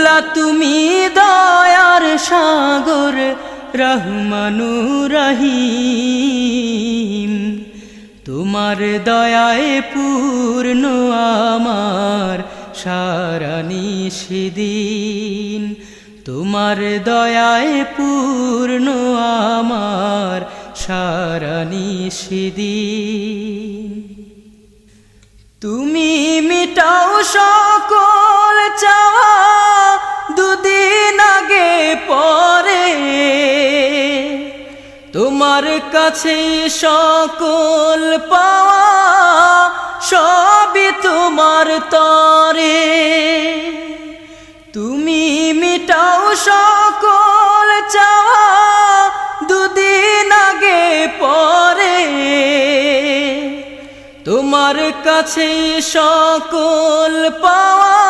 মৌলা তুমি দয়ার সাগর রহমানুর রহিম, তোমার দয়ায় পূর্ণ আমার সারা নিশিদিন, তোমার দয়ায় পূর্ণ আমার সারা নিশিদিন। তুমি মিটাও সকল চাওয়া দুদিন আগে পরে, তোমার কাছে সকল পাওয়া সবই তোমার তরে। তুমি মিটাও সকল চাওয়া দুদিন আগে পরে, তোমার কাছে সকল পাওয়া